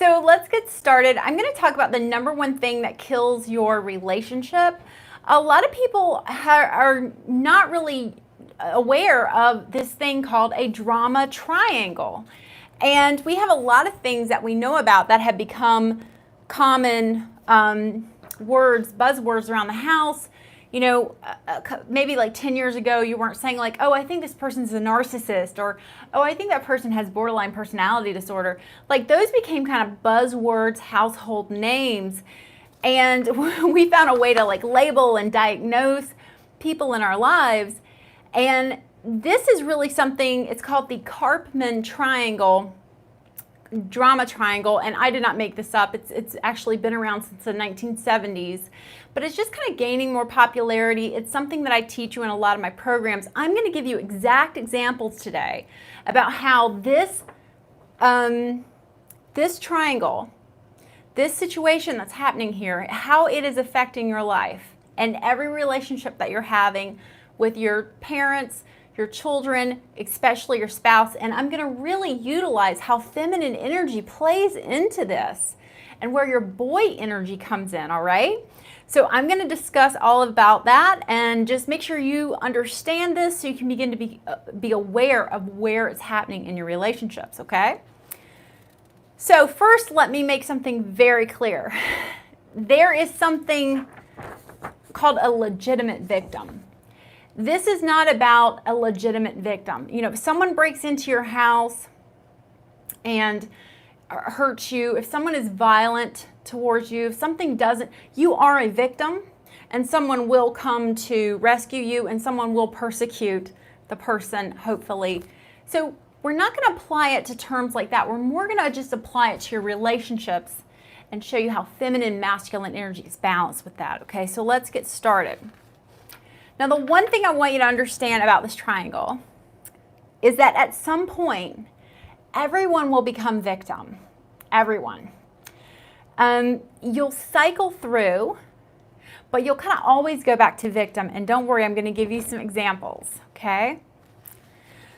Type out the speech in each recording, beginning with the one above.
So let's get started. I'm going to talk about the number one thing that kills your relationship. A lot of people are not really aware of this thing called a drama triangle. And we have a lot of things that we know about that have become common words, buzzwords around the house. You know, maybe like 10 years ago, you weren't saying like, oh, I think this person's a narcissist, or, oh, I think that person has borderline personality disorder. Like those became kind of buzzwords, household names. And we found a way to like label and diagnose people in our lives. And this is really something, it's called the Karpman triangle, drama triangle, and I did not make this up. It's actually been around since the 1970s, but it's just kind of gaining more popularity. It's something that I teach you in a lot of my programs. I'm going to give you exact examples today about how this this triangle, this situation that's happening here, how it is affecting your life and every relationship that you're having with your parents, your children, especially your spouse. And I'm going to really utilize how feminine energy plays into this and where your boy energy comes in, all right? So I'm going to discuss all about that and just make sure you understand this so you can begin to be aware of where it's happening in your relationships, okay? So first, let me make something very clear. There is something called a legitimate victim. This is not about a legitimate victim. You know, if someone breaks into your house and hurts you, if someone is violent towards you, if something doesn't, you are a victim, and someone will come to rescue you and someone will persecute the person, hopefully. So we're not going to apply it to terms like that. We're more going to just apply it to your relationships and show you how feminine, masculine energy is balanced with that. Okay, so let's get started. Now, the one thing I want you to understand about this triangle is that at some point, everyone will become victim. Everyone. You'll cycle through, but you'll kind of always go back to victim. And don't worry, I'm going to give you some examples, okay?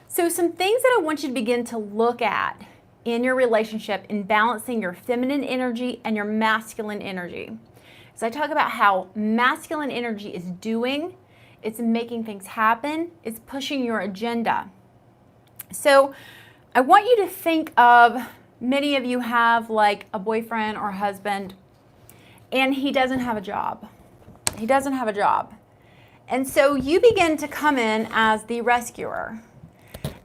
So some things that I want you to begin to look at in your relationship in balancing your feminine energy and your masculine energy. So I talk about how masculine energy is doing, it's making things happen, it's pushing your agenda. So I want you to think of, many of you have like a boyfriend or a husband, and he doesn't have a job. He doesn't have a job. And so you begin to come in as the rescuer,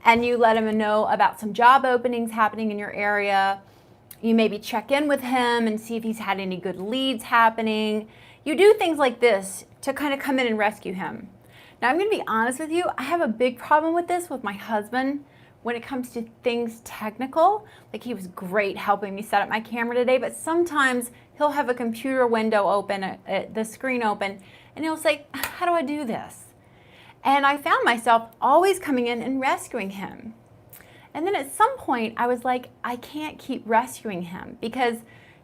and you let him know about some job openings happening in your area. You maybe check in with him and see if he's had any good leads happening. You do things like this to kind of come in and rescue him. Now, I'm going to be honest with you. I have a big problem with this with my husband when it comes to things technical. Like, he was great helping me set up my camera today, but sometimes he'll have a computer window open, the screen open, and he'll say, how do I do this? And I found myself always coming in and rescuing him. And then at some point, I was like, I can't keep rescuing him because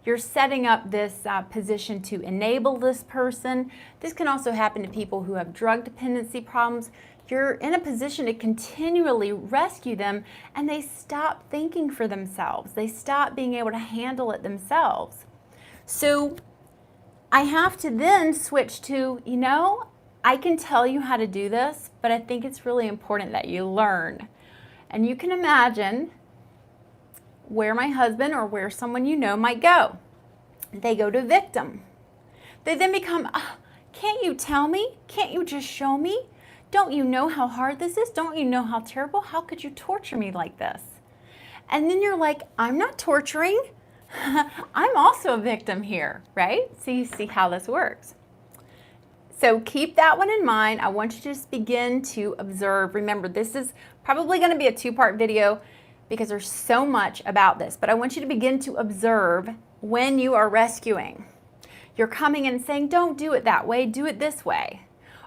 you're setting up this position to enable this person. This can also happen to people who have drug dependency problems. You're in a position to continually rescue them, and they stop thinking for themselves. They stop being able to handle it themselves. So I have to then switch to, you know, I can tell you how to do this, but I think it's really important that you learn. And you can imagine where my husband or where someone you know might go. They go to victim. They then become, can't you tell me? Can't you just show me? Don't you know how hard this is? Don't you know how terrible? How could you torture me like this? And then you're like, I'm not torturing. I'm also a victim here, right? So you see how this works. So keep that one in mind. I want you to just begin to observe. Remember, this is probably going to be a two-part video because there's so much about this, but I want you to begin to observe when you are rescuing. You're coming in and saying, don't do it that way, do it this way.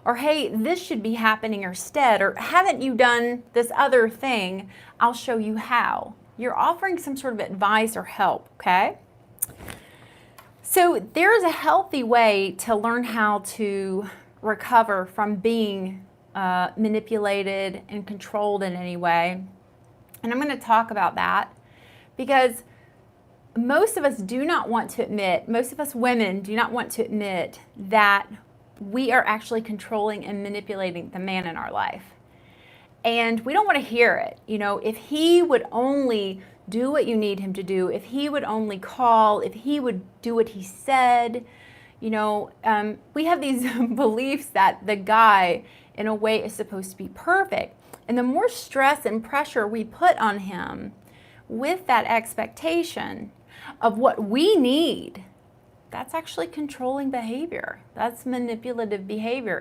Or, hey, this should be happening instead. Or, haven't you done this other thing? I'll show you how. You're offering some sort of advice or help, okay? So there's a healthy way to learn how to recover from being manipulated and controlled in any way. And I'm going to talk about that because most of us do not want to admit, most of us women do not want to admit that we are actually controlling and manipulating the man in our life. And we don't want to hear it. You know, if he would only do what you need him to do, if he would only call, if he would do what he said, you know, we have these beliefs that the guy, in a way, is supposed to be perfect. And the more stress and pressure we put on him with that expectation of what we need, that's actually controlling behavior. That's manipulative behavior.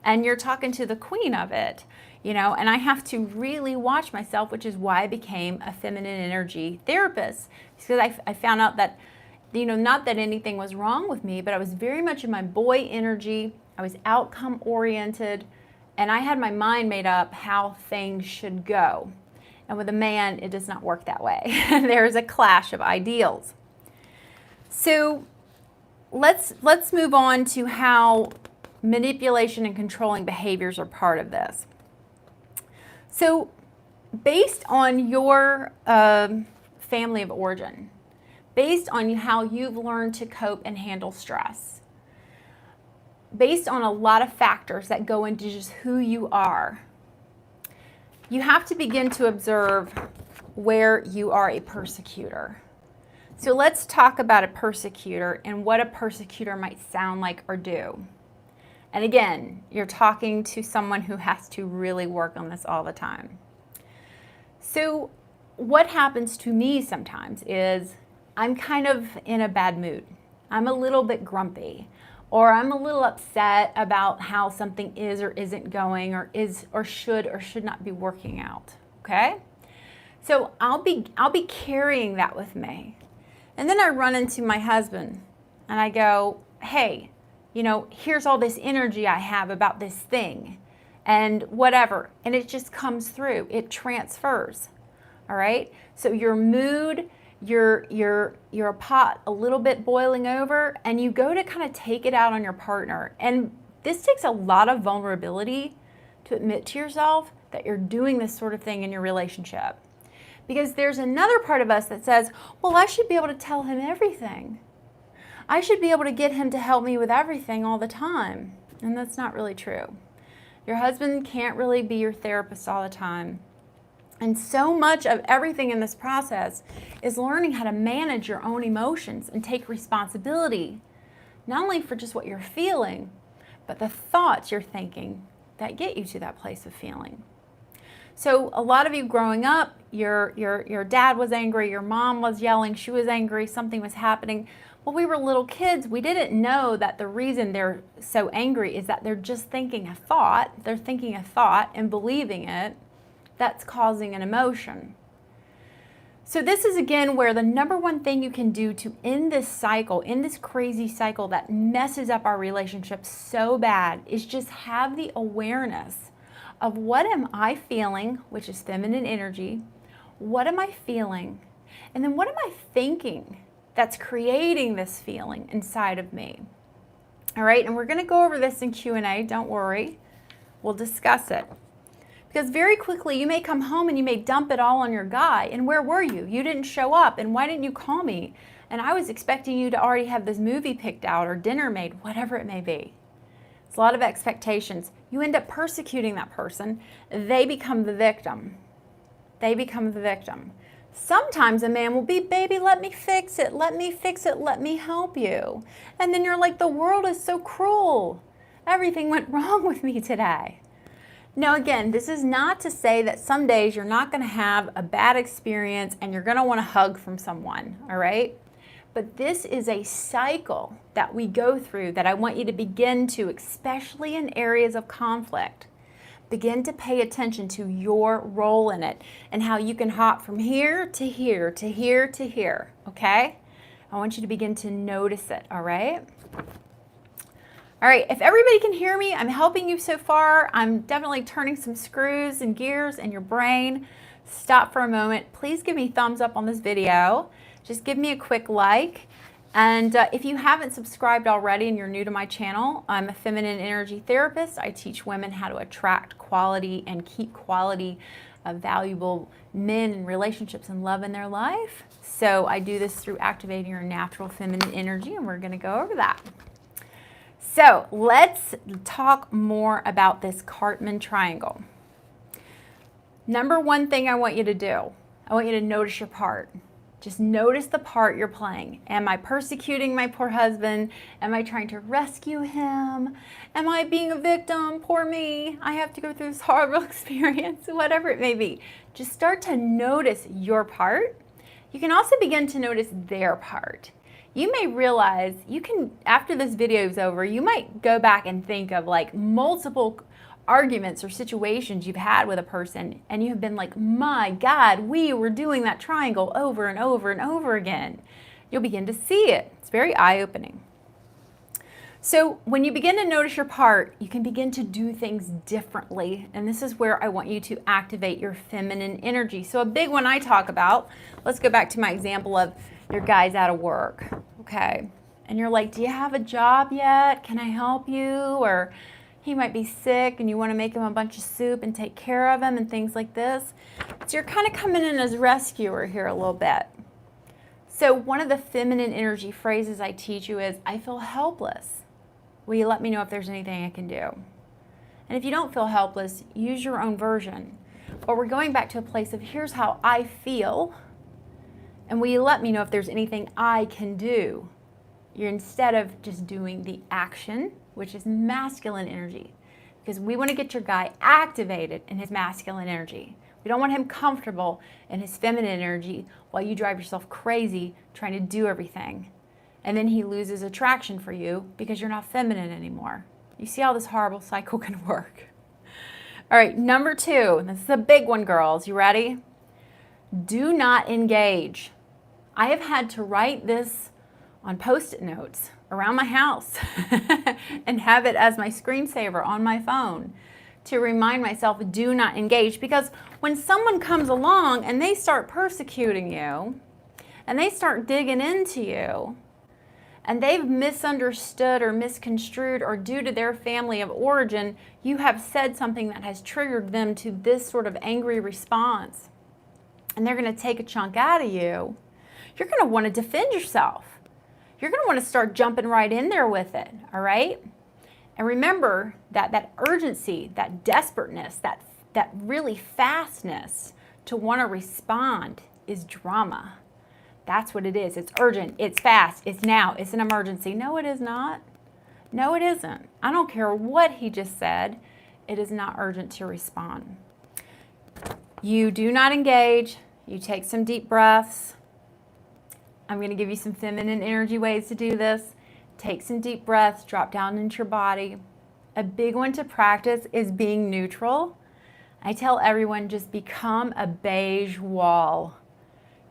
And you're talking to the queen of it, you know, and I have to really watch myself, which is why I became a feminine energy therapist, because I found out that, you know, not that anything was wrong with me, but I was very much in my boy energy. I was outcome oriented, and I had my mind made up how things should go. And with a man, it does not work that way. There's a clash of ideals. So let's move on to how manipulation and controlling behaviors are part of this. So based on your family of origin, based on how you've learned to cope and handle stress, based on a lot of factors that go into just who you are, you have to begin to observe where you are a persecutor. So let's talk about a persecutor and what a persecutor might sound like or do. And again, you're talking to someone who has to really work on this all the time. So what happens to me sometimes is I'm kind of in a bad mood. I'm a little bit grumpy, or I'm a little upset about how something is or isn't going, or is or should not be working out. Okay? So I'll be carrying that with me. And then I run into my husband and I go, hey, you know, here's all this energy I have about this thing and whatever. And it just comes through. It transfers. All right? So your mood, you're a pot a little bit boiling over, and you go to kind of take it out on your partner. And this takes a lot of vulnerability to admit to yourself that you're doing this sort of thing in your relationship. Because there's another part of us that says, well, I should be able to tell him everything. I should be able to get him to help me with everything all the time. And that's not really true. Your husband can't really be your therapist all the time. And so much of everything in this process is learning how to manage your own emotions and take responsibility, not only for just what you're feeling, but the thoughts you're thinking that get you to that place of feeling. So a lot of you growing up, your dad was angry, your mom was yelling, she was angry, something was happening. When we were little kids, we didn't know that the reason they're so angry is that they're just thinking a thought. They're thinking a thought and believing it. That's causing an emotion. So this is again where the number one thing you can do to end this cycle, in this crazy cycle that messes up our relationship so bad, is just have the awareness of what am I feeling, which is feminine energy. What am I feeling? And then what am I thinking that's creating this feeling inside of me? All right, and we're going to go over this in Q&A. Don't worry. We'll discuss it. Because very quickly you may come home and you may dump it all on your guy. And where were you? You didn't show up. And why didn't you call me? And I was expecting you to already have this movie picked out or dinner made, whatever it may be. It's a lot of expectations. You end up persecuting that person. They become the victim. They become the victim. Sometimes a man will be, baby, let me fix it. Let me fix it. Let me help you. And then you're like, the world is so cruel. Everything went wrong with me today. Now, again, this is not to say that some days you're not going to have a bad experience and you're going to want to hug from someone, all right? But this is a cycle that we go through that I want you to begin to, especially in areas of conflict, begin to pay attention to your role in it and how you can hop from here to here to here to here, okay? I want you to begin to notice it, all right? All right, if everybody can hear me, I'm helping you so far. I'm definitely turning some screws and gears in your brain. Stop for a moment. Please give me a thumbs up on this video. Just give me a quick like. And if you haven't subscribed already and you're new to my channel, I'm a feminine energy therapist. I teach women how to attract quality and keep quality valuable men and relationships and love in their life. So I do this through activating your natural feminine energy, and we're going to go over that. So let's talk more about this Cartman triangle. Number one thing I want you to do, I want you to notice your part. Just notice the part you're playing. Am I persecuting my poor husband? Am I trying to rescue him? Am I being a victim? Poor me. I have to go through this horrible experience, whatever it may be. Just start to notice your part. You can also begin to notice their part. You may realize you can, after this video is over, you might go back and think of like multiple arguments or situations you've had with a person, and you have been like, my God, we were doing that triangle over and over and over again. You'll begin to see it. It's very eye-opening. So when you begin to notice your part, you can begin to do things differently. And this is where I want you to activate your feminine energy. So a big one I talk about, let's go back to my example of your guy's out of work. Okay. And you're like, do you have a job yet? Can I help you? Or he might be sick and you want to make him a bunch of soup and take care of him and things like this. So you're kind of coming in as rescuer here a little bit. So one of the feminine energy phrases I teach you is, I feel helpless. Will you let me know if there's anything I can do? And if you don't feel helpless, use your own version. But we're going back to a place of, here's how I feel, and will you let me know if there's anything I can do? You're instead of just doing the action, which is masculine energy, because we want to get your guy activated in his masculine energy. We don't want him comfortable in his feminine energy while you drive yourself crazy trying to do everything. And then he loses attraction for you because you're not feminine anymore. You see how this horrible cycle can work. All right, number 2. This is a big one, girls. You ready? Do not engage. I have had to write this on Post-it notes around my house and have it as my screensaver on my phone to remind myself, do not engage. Because when someone comes along and they start persecuting you and they start digging into you and they've misunderstood or misconstrued, or due to their family of origin, you have said something that has triggered them to this sort of angry response, and they're going to take a chunk out of you, you're going to want to defend yourself. You're going to want to start jumping right in there with it, all right? And remember that urgency, that desperateness, that really fastness to want to respond is drama. That's what it is. It's urgent, it's fast, it's now, it's an emergency. No, it is not. No, it isn't. I don't care what he just said. It is not urgent to respond. You do not engage. You take some deep breaths. I'm going to give you some feminine energy ways to do this. Take some deep breaths, drop down into your body. A big one to practice is being neutral. I tell everyone, just become a beige wall.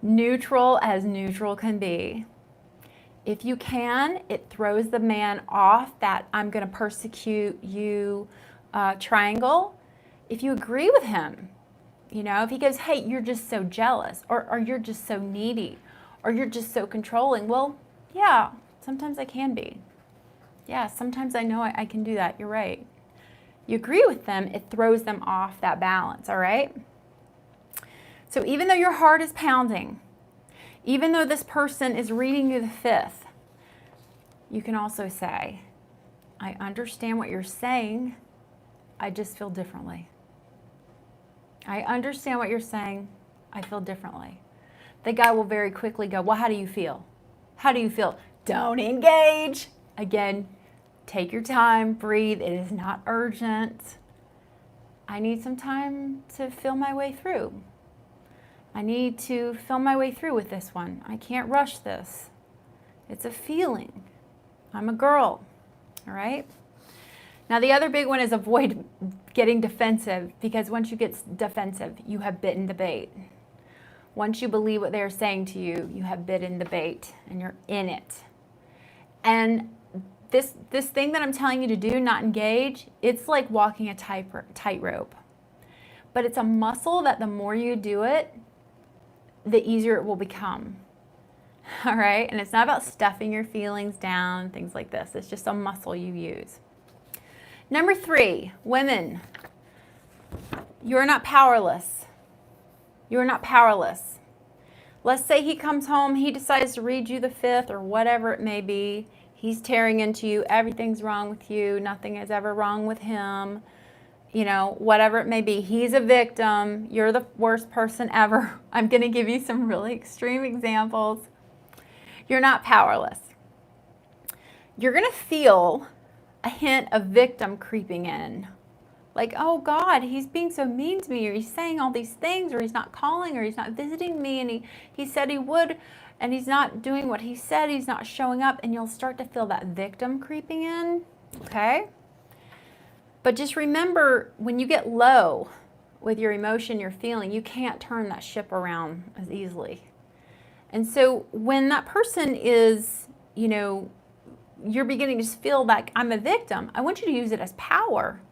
Neutral as neutral can be. If you can, it throws the man off that I'm going to persecute you triangle. If you agree with him, you know, if he goes, hey, you're just so jealous, or you're just so needy, or you're just so controlling. Well, yeah, sometimes I can be. Yeah, sometimes I know I can do that. You're right. You agree with them, it throws them off that balance, all right? So even though your heart is pounding, even though this person is reading you the fifth, you can also say, I understand what you're saying, I just feel differently. I understand what you're saying, I feel differently. The guy will very quickly go, well, how do you feel? How do you feel? Don't engage. Again, take your time, breathe. It is not urgent. I need some time to feel my way through. I need to feel my way through with this one. I can't rush this. It's a feeling. I'm a girl, all right? Now, the other big one is avoid getting defensive, because once you get defensive, you have bitten the bait. Once you believe what they're saying to you, you have bitten the bait and you're in it. And this thing that I'm telling you to do, not engage, it's like walking a tightrope. But it's a muscle that the more you do it, the easier it will become. All right? And it's not about stuffing your feelings down, things like this. It's just a muscle you use. Number 3, women, you're not powerless. You are not powerless. Let's say he comes home, he decides to read you the fifth or whatever it may be. He's tearing into you. Everything's wrong with you. Nothing is ever wrong with him. You know, whatever it may be. He's a victim. You're the worst person ever. I'm going to give you some really extreme examples. You're not powerless. You're going to feel a hint of victim creeping in. Like, oh God, he's being so mean to me, or he's saying all these things, or he's not calling, or he's not visiting me, and he said he would, and he's not doing what he said, he's not showing up, and you'll start to feel that victim creeping in, okay? But just remember, when you get low with your emotion, your feeling, you can't turn that ship around as easily. And so when that person is, you know, you're beginning to feel like I'm a victim, I want you to use it as power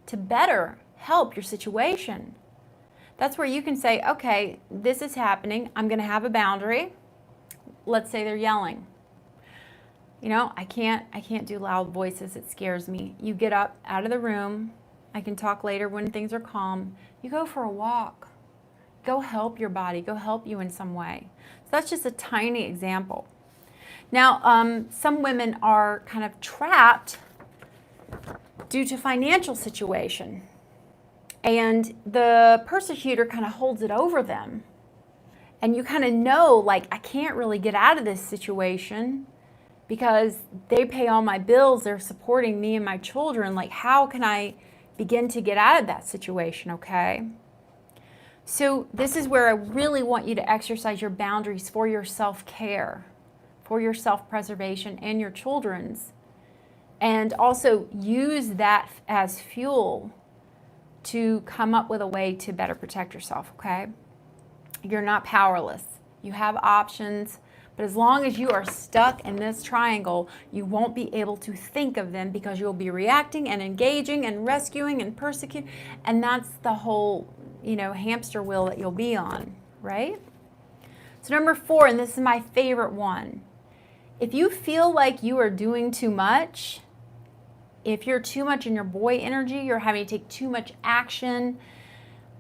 to better help your situation. That's where you can say, okay, this is happening. I'm going to have a boundary. Let's say they're yelling. You know, I can't do loud voices. It scares me. You get up out of the room. I can talk later when things are calm. You go for a walk. Go help your body. Go help you in some way. So that's just a tiny example. Now, some women are kind of trapped due to financial situation, and the persecutor kind of holds it over them, and you kind of know, like, I can't really get out of this situation because they pay all my bills, they're supporting me and my children. Like, how can I begin to get out of that situation? Okay, so this is where I really want you to exercise your boundaries for your self-care, for your self-preservation and your children's. And also use that as fuel to come up with a way to better protect yourself, okay? You're not powerless. You have options, but as long as you are stuck in this triangle, you won't be able to think of them because you'll be reacting and engaging and rescuing and persecuting, and that's the whole, you know, hamster wheel that you'll be on, right? So number 4, and this is my favorite one. If you feel like you are doing too much, if you're too much in your boy energy, you're having to take too much action,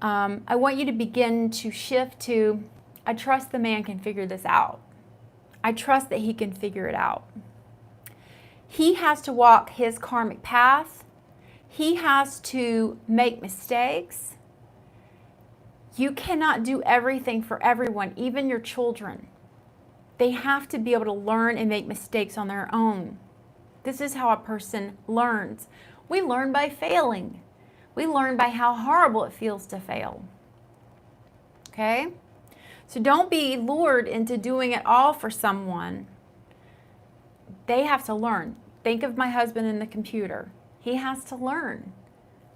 I want you to begin to shift to, I trust the man can figure this out. I trust that he can figure it out. He has to walk his karmic path. He has to make mistakes. You cannot do everything for everyone, even your children. They have to be able to learn and make mistakes on their own. This is how a person learns. We learn by failing. We learn by how horrible it feels to fail. Okay? So don't be lured into doing it all for someone. They have to learn. Think of my husband in the computer. He has to learn.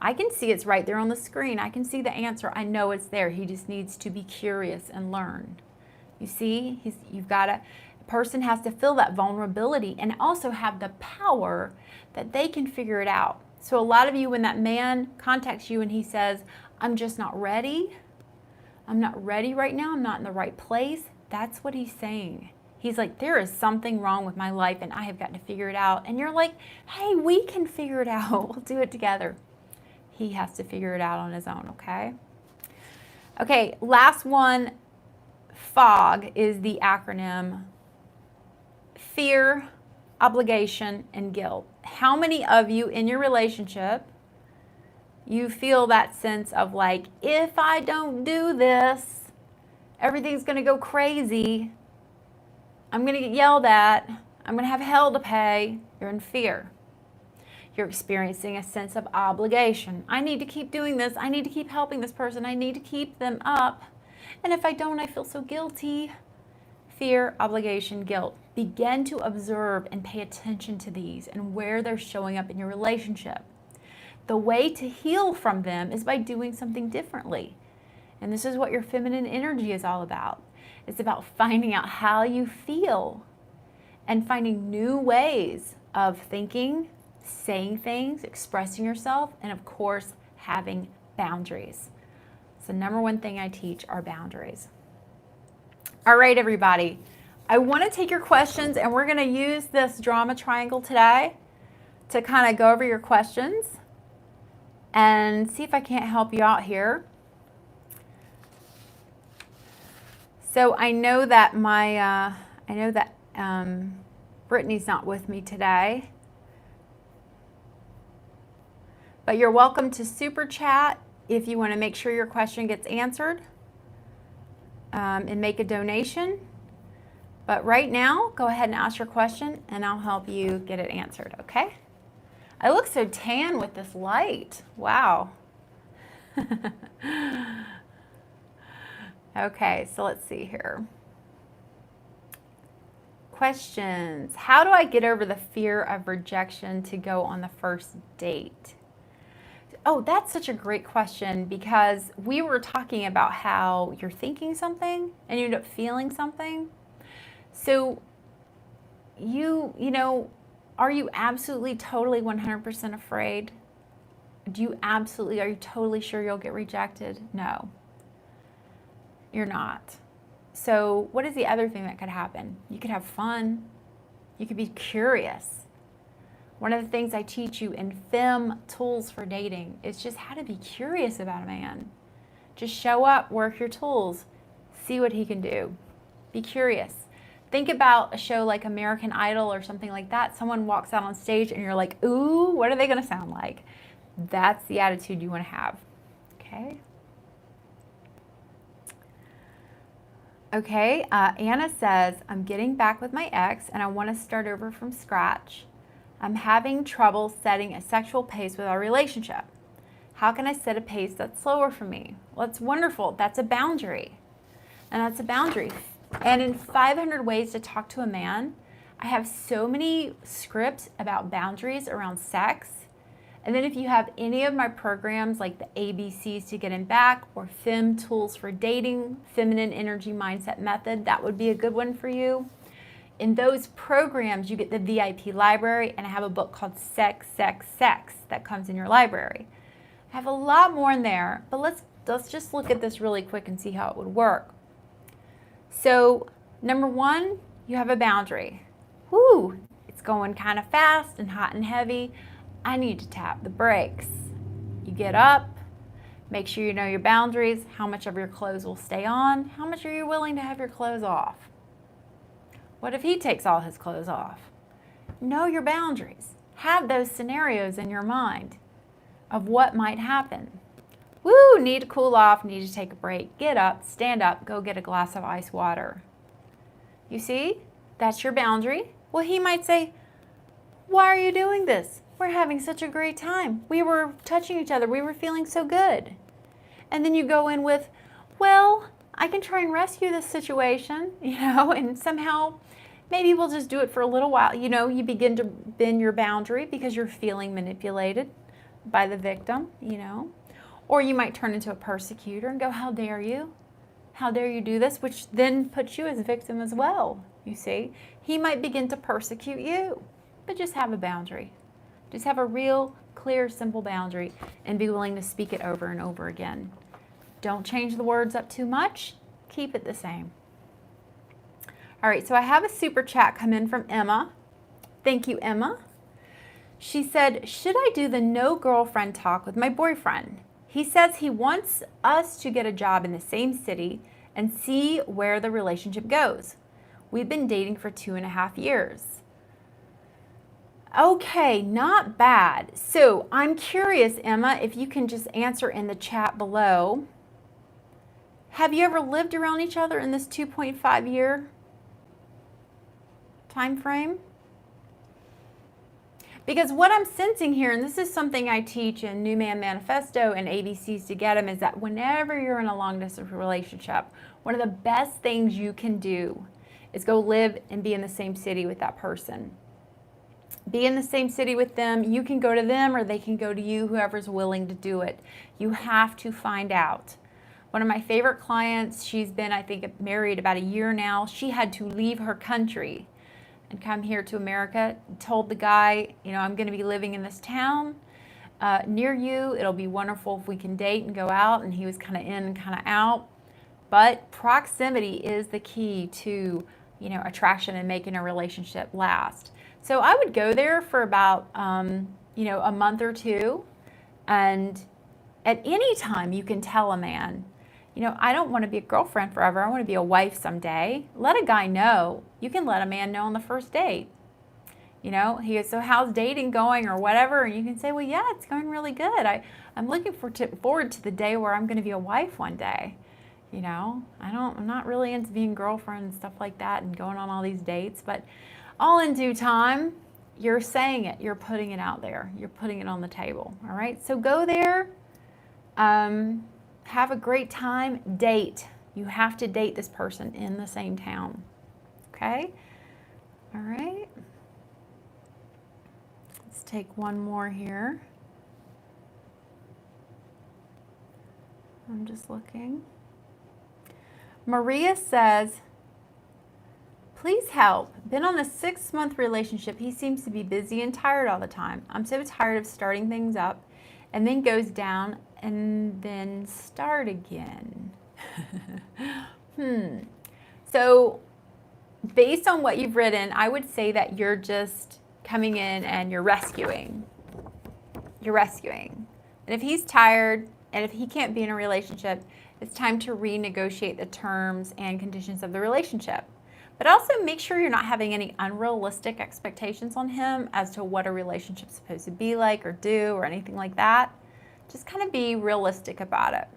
I can see it's right there on the screen. I can see the answer. I know it's there. He just needs to be curious and learn. You see, you've got to, a person has to feel that vulnerability and also have the power that they can figure it out. So a lot of you, when that man contacts you and he says, I'm just not ready, I'm not ready right now, I'm not in the right place, that's what he's saying. He's like, there is something wrong with my life and I have got to figure it out. And you're like, hey, we can figure it out. We'll do it together. He has to figure it out on his own, okay? Okay, last one. FOG is the acronym: fear, obligation, and guilt. How many of you in your relationship, you feel that sense of like, if I don't do this, everything's going to go crazy. I'm going to get yelled at. I'm going to have hell to pay. You're in fear. You're experiencing a sense of obligation. I need to keep doing this. I need to keep helping this person. I need to keep them up. And if I don't, I feel so guilty. Fear, obligation, guilt. Begin to observe and pay attention to these and where they're showing up in your relationship. The way to heal from them is by doing something differently. And this is what your feminine energy is all about. It's about finding out how you feel and finding new ways of thinking, saying things, expressing yourself, and of course, having boundaries. So number one thing I teach are boundaries. All right, everybody. I want to take your questions, and we're going to use this drama triangle today to kind of go over your questions and see if I can't help you out here. So I know that Brittany's not with me today, but you're welcome to super chat if you want to make sure your question gets answered and make a donation. But right now, go ahead and ask your question and I'll help you get it answered, okay? I look so tan with this light. Wow. Okay, so let's see here. Questions. How do I get over the fear of rejection to go on the first date? Oh, that's such a great question, because we were talking about how you're thinking something and you end up feeling something. So you know, are you absolutely totally 100% afraid? Are you totally sure you'll get rejected? No, you're not. So what is the other thing that could happen? You could have fun. You could be curious. One of the things I teach you in FEM tools for dating is just how to be curious about a man. Just show up, work your tools, see what he can do. Be curious. Think about a show like American Idol or something like that. Someone walks out on stage and you're like, ooh, what are they gonna sound like? That's the attitude you wanna have, okay? Okay, Anna says, I'm getting back with my ex and I want to start over from scratch. I'm having trouble setting a sexual pace with our relationship. How can I set a pace that's slower for me? Well, it's wonderful. That's a boundary. And that's a boundary. And in 500 Ways to Talk to a Man, I have so many scripts about boundaries around sex. And then if you have any of my programs like the ABCs to Getting Back or FEM Tools for Dating, Feminine Energy Mindset Method, that would be a good one for you. In those programs, you get the VIP library, and I have a book called Sex, Sex, Sex that comes in your library. I have a lot more in there, but let's just look at this really quick and see how it would work. So, number one, you have a boundary. Whoo, it's going kind of fast and hot and heavy. I need to tap the brakes. You get up, make sure you know your boundaries, how much of your clothes will stay on, how much are you willing to have your clothes off? What if he takes all his clothes off? Know your boundaries. Have those scenarios in your mind of what might happen. Woo, need to cool off, need to take a break. Get up, stand up, go get a glass of ice water. You see, that's your boundary. Well, he might say, why are you doing this? We're having such a great time. We were touching each other. We were feeling so good. And then you go in with, well, I can try and rescue this situation, and somehow maybe we'll just do it for a little while. You begin to bend your boundary because you're feeling manipulated by the victim, Or you might turn into a persecutor and go, how dare you? How dare you do this? Which then puts you as a victim as well, you see. He might begin to persecute you, but just have a boundary. Just have a real, clear, simple boundary and be willing to speak it over and over again. Don't change the words up too much. Keep it the same. All right, so I have a super chat come in from Emma. Thank you, Emma. She said, should I do the no girlfriend talk with my boyfriend? He says he wants us to get a job in the same city and see where the relationship goes. We've been dating for 2.5 years. Okay, not bad. So I'm curious, Emma, if you can just answer in the chat below. Have you ever lived around each other in this 2.5 year time frame? Because what I'm sensing here, and this is something I teach in New Man Manifesto and ABCs to Get 'Em, is that whenever you're in a long distance relationship, one of the best things you can do is go live and be in the same city with that person. Be in the same city with them. You can go to them or they can go to you, whoever's willing to do it. You have to find out. One of my favorite clients, she's been, I think, married about a year now. She had to leave her country and come here to America. Told the guy, I'm going to be living in this town near you. It'll be wonderful if we can date and go out. And he was kind of in and kind of out. But proximity is the key to, attraction and making a relationship last. So I would go there for about, a month or two. And at any time you can tell a man, I don't want to be a girlfriend forever. I want to be a wife someday. Let a guy know. You can let a man know on the first date. He goes, so how's dating going or whatever? And you can say, well, yeah, it's going really good. I'm looking forward to the day where I'm going to be a wife one day. I'm not really into being girlfriend and stuff like that and going on all these dates, but all in due time, you're saying it, you're putting it out there, you're putting it on the table. All right. So go there, have a great time, date. You have to date this person in the same town. Okay. All right. Let's take one more here. I'm just looking. Maria says, please help. Been on a 6-month relationship. He seems to be busy and tired all the time. I'm so tired of starting things up and then goes down and then start again. So based on what you've written, I would say that you're just coming in and you're rescuing. You're rescuing. And if he's tired and if he can't be in a relationship, it's time to renegotiate the terms and conditions of the relationship. But also make sure you're not having any unrealistic expectations on him as to what a relationship's supposed to be like or do or anything like that. Just kind of be realistic about it.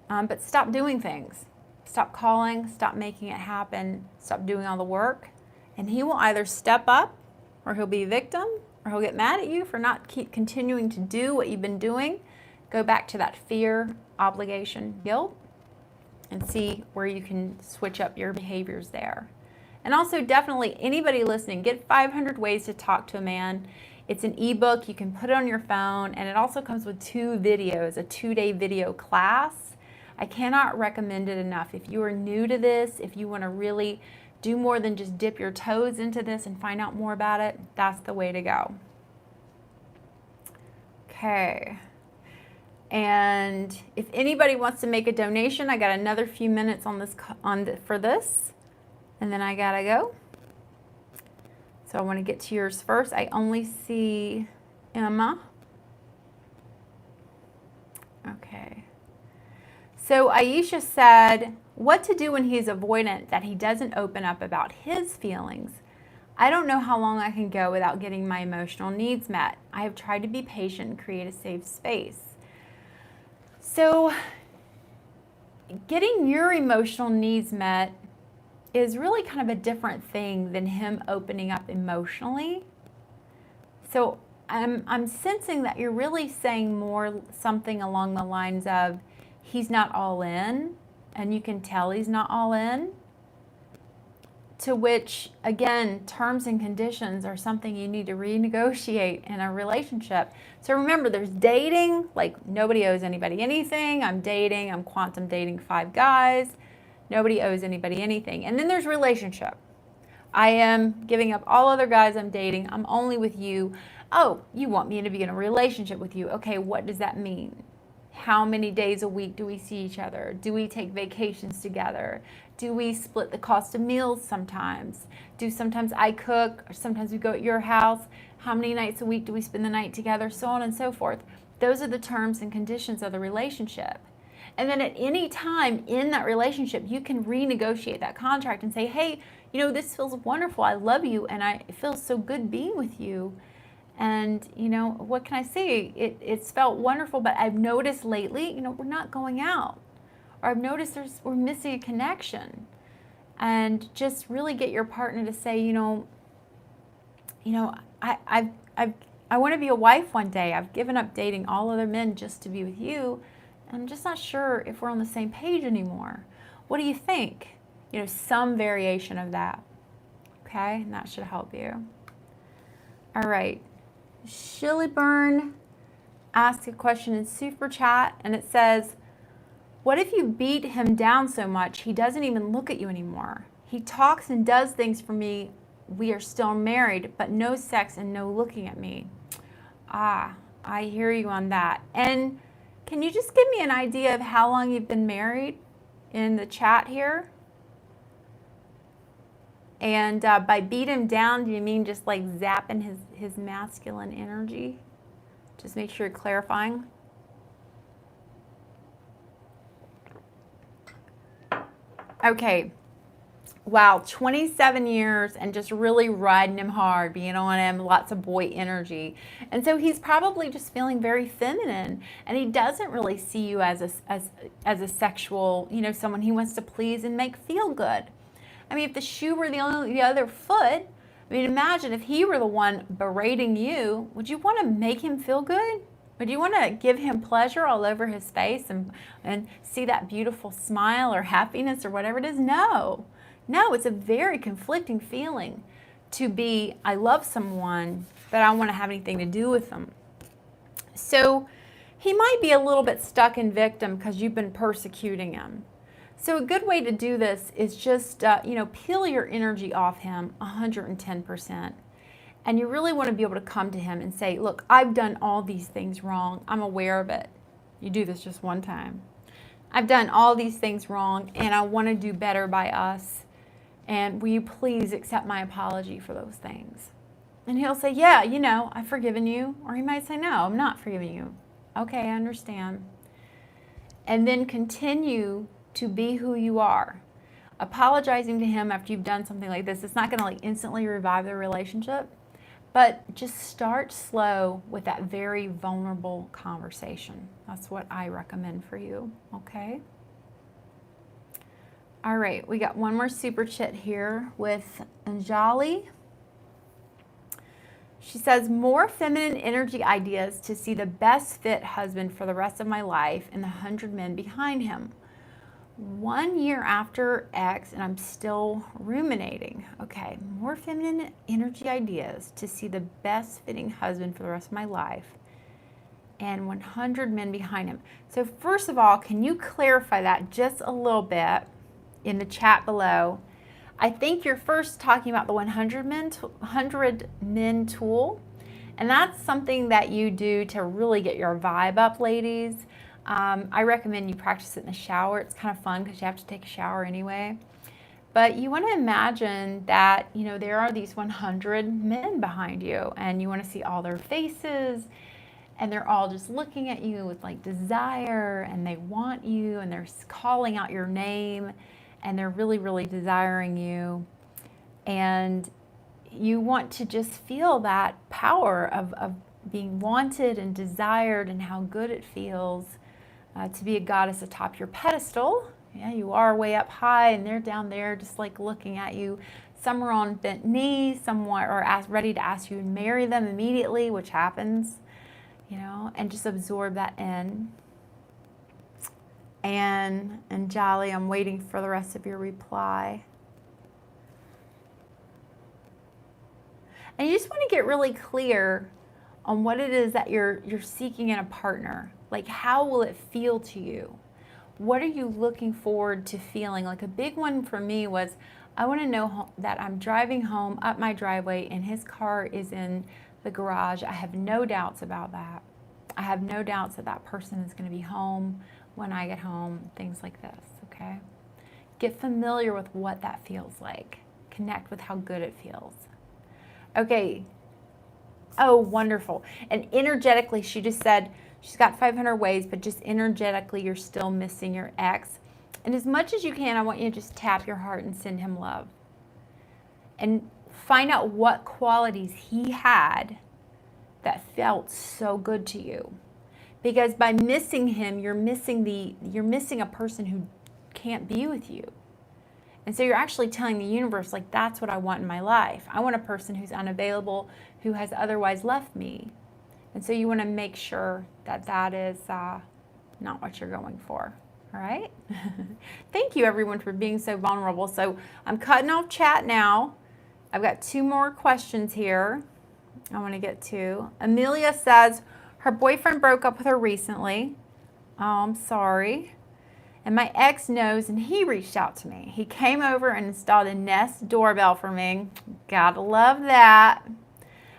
But stop doing things. Stop calling, stop making it happen, stop doing all the work. And he will either step up or he'll be a victim or he'll get mad at you for not continuing to do what you've been doing. Go back to that fear, obligation, guilt, and see where you can switch up your behaviors there. And also definitely anybody listening, get 500 Ways to Talk to a Man. It's an ebook. You can put it on your phone, and it also comes with 2 videos, a 2-day video class. I cannot recommend it enough. If you are new to this, if you want to really do more than just dip your toes into this and find out more about it, that's the way to go. Okay. And if anybody wants to make a donation, I got another few minutes on this for this, and then I gotta go. So I want to get to yours first. I only see Emma. Okay. So Aisha said, what to do when he's avoidant, that he doesn't open up about his feelings. I don't know how long I can go without getting my emotional needs met. I have tried to be patient and create a safe space. So getting your emotional needs met is really kind of a different thing than him opening up emotionally. So I'm sensing that you're really saying more something along the lines of he's not all in, and you can tell he's not all in. To which, again, terms and conditions are something you need to renegotiate in a relationship. So remember, there's dating, like nobody owes anybody anything. I'm quantum dating 5 guys. Nobody owes anybody anything. And then there's relationship. I am giving up all other guys I'm dating. I'm only with you. Oh, you want me to be in a relationship with you. Okay, what does that mean? How many days a week do we see each other? Do we take vacations together? Do we split the cost of meals sometimes? Do sometimes I cook, or sometimes we go at your house? How many nights a week do we spend the night together? So on and so forth. Those are the terms and conditions of the relationship. And then at any time in that relationship, you can renegotiate that contract and say, hey, this feels wonderful. I love you, and it feels so good being with you. And, what can I say? It's felt wonderful, but I've noticed lately, we're not going out. Or I've noticed we're missing a connection. And just really get your partner to say, I want to be a wife one day. I've given up dating all other men just to be with you. And I'm just not sure if we're on the same page anymore. What do you think? Some variation of that. Okay? And that should help you. All right. Shillyburn asked a question in Super Chat, and it says, what if you beat him down so much he doesn't even look at you anymore? He talks and does things for me. We are still married, but no sex and no looking at me. I hear you on that. And can you just give me an idea of how long you've been married in the chat here? And by beat him down, do you mean just like zapping his masculine energy? Just make sure you're clarifying. Okay. Wow, 27 years and just really riding him hard, being on him, lots of boy energy. And so he's probably just feeling very feminine, and he doesn't really see you as a sexual, someone he wants to please and make feel good. I mean, if the shoe were the other foot, I mean, imagine if he were the one berating you, would you want to make him feel good? Would you want to give him pleasure all over his face and see that beautiful smile or happiness or whatever it is? No. No, it's a very conflicting feeling to be, I love someone, but I don't want to have anything to do with them. So he might be a little bit stuck in victim because you've been persecuting him. So a good way to do this is just, peel your energy off him 110%. And you really want to be able to come to him and say, look, I've done all these things wrong. I'm aware of it. You do this just one time. I've done all these things wrong, and I want to do better by us. And will you please accept my apology for those things? And he'll say, yeah, I've forgiven you. Or he might say, no, I'm not forgiving you. Okay, I understand. And then continue to be who you are. Apologizing to him after you've done something like this, it's not going to instantly revive the relationship, but just start slow with that very vulnerable conversation. That's what I recommend for you, okay? All right, we got one more super chat here with Anjali. She says, more feminine energy ideas to see the best fit husband for the rest of my life and the 100 men behind him. 1 year after X, and I'm still ruminating. Okay, more feminine energy ideas to see the best fitting husband for the rest of my life and 100 men behind him. So first of all, can you clarify that just a little bit in the chat below? I think you're first talking about the 100 men tool, and that's something that you do to really get your vibe up, ladies. I recommend you practice it in the shower. It's kind of fun because you have to take a shower anyway. But you want to imagine that, there are these 100 men behind you, and you want to see all their faces, and they're all just looking at you with like desire, and they want you, and they're calling out your name, and they're really, really desiring you. And you want to just feel that power of being wanted and desired and how good it feels to be a goddess atop your pedestal. Yeah, you are way up high, and they're down there just like looking at you. Some are on bent knees, some are ready to ask you to marry them immediately, which happens, and just absorb that in. And Jolly, I'm waiting for the rest of your reply. And you just want to get really clear on what it is that you're seeking in a partner. Like, how will it feel to you? What are you looking forward to feeling? Like, a big one for me was, I want to know that I'm driving home up my driveway and his car is in the garage. I have no doubts about that. I have no doubts that that person is going to be home when I get home, things like this, okay? Get familiar with what that feels like. Connect with how good it feels. Okay. Oh, wonderful. And energetically, she just said, she's got 500 ways, but just energetically, you're still missing your ex. And as much as you can, I want you to just tap your heart and send him love. And find out what qualities he had that felt so good to you. Because by missing him, you're missing a person who can't be with you. And so you're actually telling the universe, like, that's what I want in my life. I want a person who's unavailable, who has otherwise left me. And so you want to make sure that that is not what you're going for. All right? Thank you, everyone, for being so vulnerable. So I'm cutting off chat now. I've got 2 more questions here I want to get to. Amelia says her boyfriend broke up with her recently. Oh, I'm sorry. And my ex knows, and he reached out to me. He came over and installed a Nest doorbell for me. Gotta love that.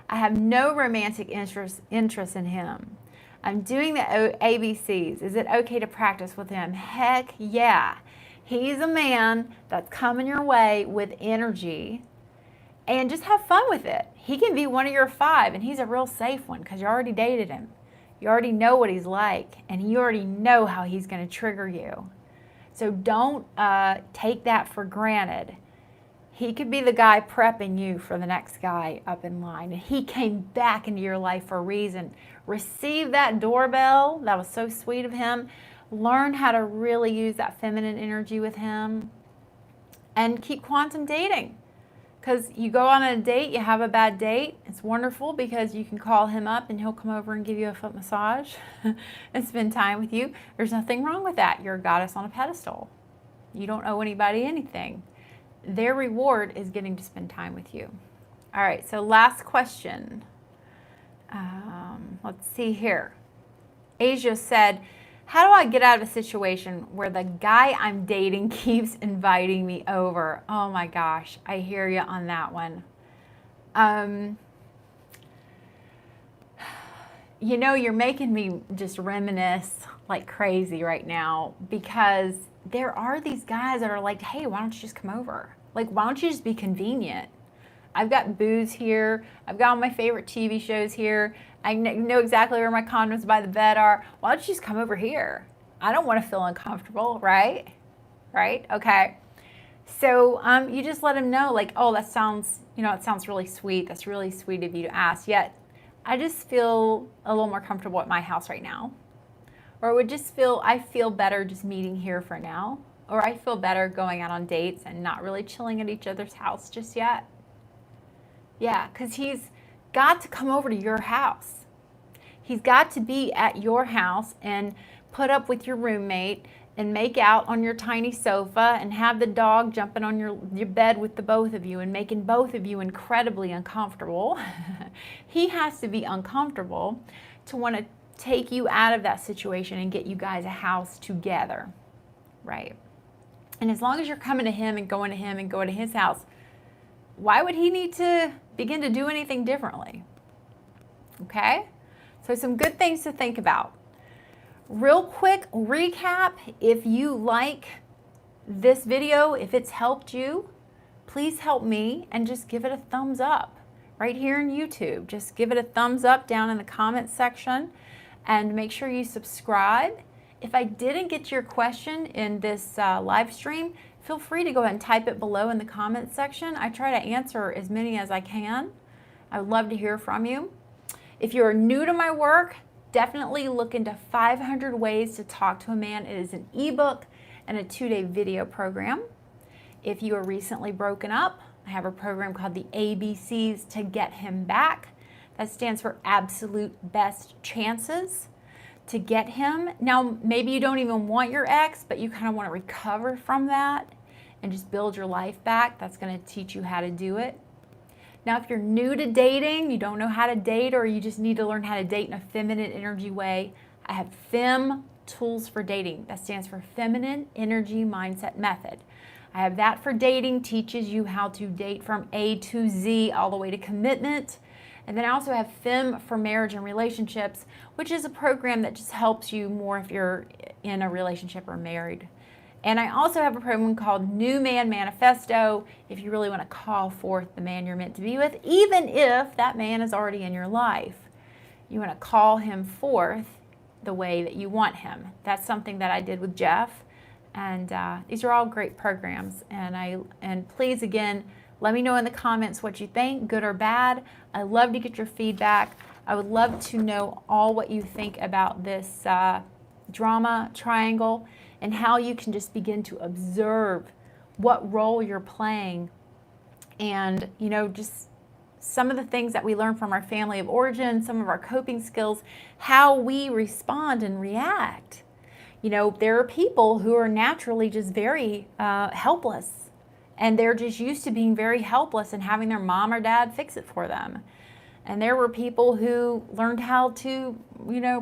I have no romantic interest in him. I'm doing the ABCs. Is it okay to practice with him? Heck yeah. He's a man that's coming your way with energy, and just have fun with it. He can be one of your 5, and he's a real safe one because you already dated him. You already know what he's like, and you already know how he's going to trigger you. So don't take that for granted. He could be the guy prepping you for the next guy up in line. And he came back into your life for a reason. Receive that doorbell. That was so sweet of him. Learn how to really use that feminine energy with him. And keep quantum dating. Because you go on a date, you have a bad date. It's wonderful because you can call him up and he'll come over and give you a foot massage and spend time with you. There's nothing wrong with that. You're a goddess on a pedestal. You don't owe anybody anything. Their reward is getting to spend time with you. All right, so last question. Let's see here. Asia said, how do I get out of a situation where the guy I'm dating keeps inviting me over? Oh my gosh, I hear you on that one. You know, you're making me just reminisce like crazy right now, because there are these guys that are like, hey, why don't you just come over? Like, why don't you just be convenient? I've got booze here. I've got all my favorite TV shows here. I know exactly where my condoms by the bed are. Why don't you just come over here? I don't want to feel uncomfortable, right? Right? Okay. So you just let him know, like, oh, that sounds, it sounds really sweet. That's really sweet of you to ask. Yet, I just feel a little more comfortable at my house right now. Or it would just I feel better just meeting here for now. Or I feel better going out on dates and not really chilling at each other's house just yet. Yeah, because he's got to come over to your house. He's got to be at your house and put up with your roommate and make out on your tiny sofa and have the dog jumping on your bed with the both of you and making both of you incredibly uncomfortable. He has to be uncomfortable to want to take you out of that situation and get you guys a house together, right? And as long as you're coming to him and going to him and going to his house, why would he need to begin to do anything differently? Okay? So some good things to think about. Real quick recap, if you like this video, if it's helped you, please help me and just give it a thumbs up right here in YouTube. Just give it a thumbs up down in the comments section and make sure you subscribe. If I didn't get your question in this live stream, feel free to go ahead and type it below in the comments section. I try to answer as many as I can. I would love to hear from you. If you're new to my work, definitely look into 500 Ways to Talk to a Man. It is an ebook and a 2-day video program. If you are recently broken up, I have a program called the ABCs to Get Him Back. That stands for Absolute Best Chances to get him. Now, maybe you don't even want your ex, but you kind of want to recover from that and just build your life back. That's going to teach you how to do it. Now, if you're new to dating, you don't know how to date, or you just need to learn how to date in a feminine energy way, I have FEM Tools for Dating. That stands for Feminine Energy Mindset Method. I have that for dating, teaches you how to date from A to Z all the way to commitment. And then I also have FEM for Marriage and Relationships, which is a program that just helps you more if you're in a relationship or married. And I also have a program called New Man Manifesto, if you really want to call forth the man you're meant to be with, even if that man is already in your life. You want to call him forth the way that you want him. That's something that I did with Jeff. And these are all great programs. And please, again, let me know in the comments what you think, good or bad. I love to get your feedback. I would love to know all what you think about this drama triangle and how you can just begin to observe what role you're playing. And, just some of the things that we learn from our family of origin, some of our coping skills, how we respond and react. There are people who are naturally just very helpless. And they're just used to being very helpless and having their mom or dad fix it for them. And there were people who learned how to,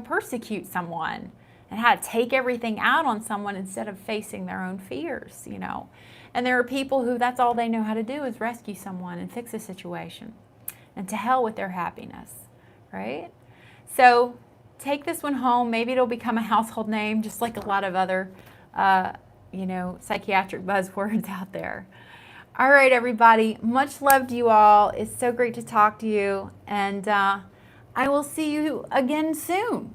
persecute someone and how to take everything out on someone instead of facing their own fears, And there are people who that's all they know how to do is rescue someone and fix a situation. And to hell with their happiness, right? So take this one home. Maybe it'll become a household name, just like a lot of other psychiatric buzzwords out there. All right, everybody. Much love to you all. It's so great to talk to you. And I will see you again soon.